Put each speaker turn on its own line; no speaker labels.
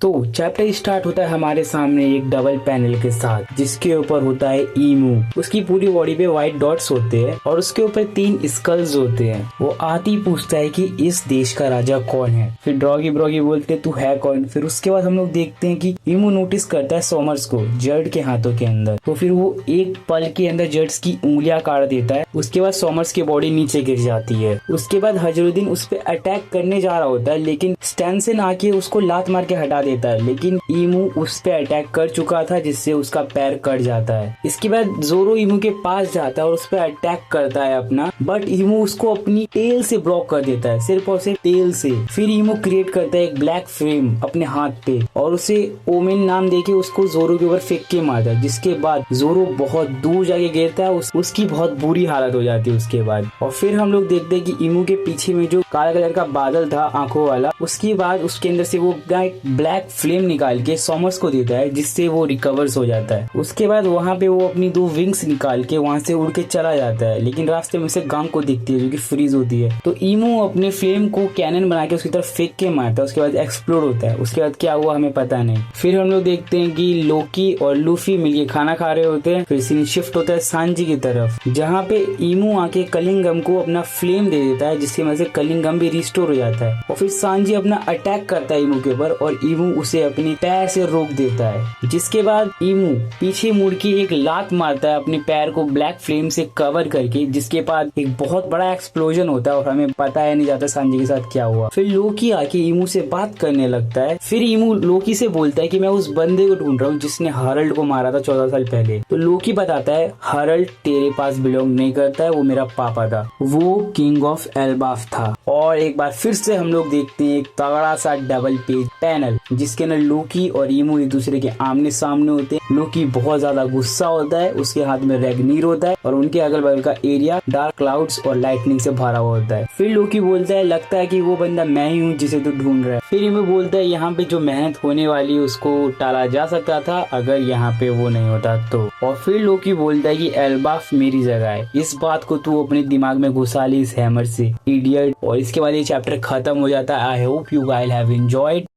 तो chapter start होता है हमारे सामने एक डबल पैनल के साथ, जिसके ऊपर होता है ईमू। उसकी पूरी बॉडी पे व्हाइट डॉट्स होते हैं और उसके ऊपर 3 स्कल्स होते हैं। वो आती पूछता है कि इस देश का राजा कौन है। फिर ड्रॉगी ब्रॉगी बोलते तू है कौन। फिर उसके बाद हम लोग देखते हैं कि ईमू नोटिस करता है सॉमर्स को जर्ड के हाथों के अंदर। तो फिर वो एक पल के अंदर जर्ड्स की उंगलियां काट देता है। उसके बाद सॉमर्स की बॉडी नीचे गिर जाती है। उसके बाद हजरुद्दीन उस पर अटैक करने जा रहा होता है, लेकिन स्टैनसन आके उसको लात मार के हटा देता है। लेकिन ईमू उस पे अटैक कर चुका था, जिससे उसका पैर कट जाता है। इसके बाद जोरो ईमू के पास जाता है और उस पे अटैक करता है अपना, बट ईमू उसको अपनी टेल से ब्लॉक कर देता है, सिर्फ और सिर्फ टेल से। फिर ईमू क्रिएट करता है एक ब्लैक फ्रेम अपने हाथ पे और उसे ओमेन नाम देके उसको जोरो के ऊपर फेंक के मारता है। जिसके बाद जोरो बहुत दूर जाके गिरता है, उसकी बहुत बुरी हालत हो जाती है उसके बाद। और फिर हम लोग देखते हैं कि ईमू के पीछे में जो काला कलर का बादल था आंखों वाला, उसके बाद उसके अंदर से वो एक ब्लैक फ्लेम निकाल के सॉमर्स को देता है, जिससे वो रिकवर्स हो जाता है। उसके बाद वहाँ पे वो अपनी 2 विंग्स निकाल के वहाँ से उड़ के चला जाता है, लेकिन रास्ते में उसे गांग को दिखती है जो कि फ्रीज होती है। तो ईमू अपने फ्लेम को कैनन बना के उसकी तरफ फेंक के मारता है। उसके बाद एक्सप्लोड होता है। उसके बाद क्या हुआ हमें पता नहीं। फिर हम लोग देखते हैं कि लोकी और लूफी मिलके खाना खा रहे होते हैं। फिर सीन शिफ्ट होता है सांजी की तरफ, जहाँ पे ईमू आके कलिंगम को अपना फ्लेम दे देता है, जिसकी वजह से कलिंगम भी रिस्टोर हो जाता है। और फिर सांजी अपना अटैक करता है ईमू के ऊपर और ईमू उसे अपनी पैर से रोक देता है। जिसके बाद ईमू पीछे मुड़ के एक लात मारता है अपने पैर को ब्लैक फ्लेम से कवर करके, जिसके बाद एक बहुत बड़ा एक्सप्लोजन होता है और हमें पता है नहीं जाता सांजी के साथ क्या हुआ। फिर लोकी आके ईमू से बात करने लगता है। फिर ईमू लोकी से बोलता है कि मैं उस बंदे को ढूंढ रहा हूँ जिसने हरल्ड को मारा था 14 साल पहले। तो लोकी बताता है हरल्ड तेरे पास बिलोंग नहीं करता है, वो मेरा पापा था, वो किंग ऑफ एल्बाफ था। और एक बार फिर से हम लोग देखते हैं एक तगड़ा सा डबल पेज पैनल, जिसके अंदर लोकी और ईमू एक दूसरे के आमने सामने होते हैं। लोकी बहुत ज्यादा गुस्सा होता है, उसके हाथ में रेगनीर होता है और उनके अगल बगल का एरिया डार्क क्लाउड्स और लाइटनिंग से भरा हुआ होता है। फिर लोकी बोलता है लगता है कि वो बंदा मैं ही हूँ जिसे तू ढूंढ रहा है। फिर ईमू बोलता है यहाँ पे जो मेहनत होने वाली है उसको टाला जा सकता था अगर यहाँ पे वो नहीं होता तो। और फिर लोकी बोलता है कि एल्बाफ मेरी जगह है, इस बात को तू अपने दिमाग में घुसा ली इस हैमर से, इडियट। और इसके बाद ये चैप्टर खत्म हो जाता है। I hope you guys have enjoyed.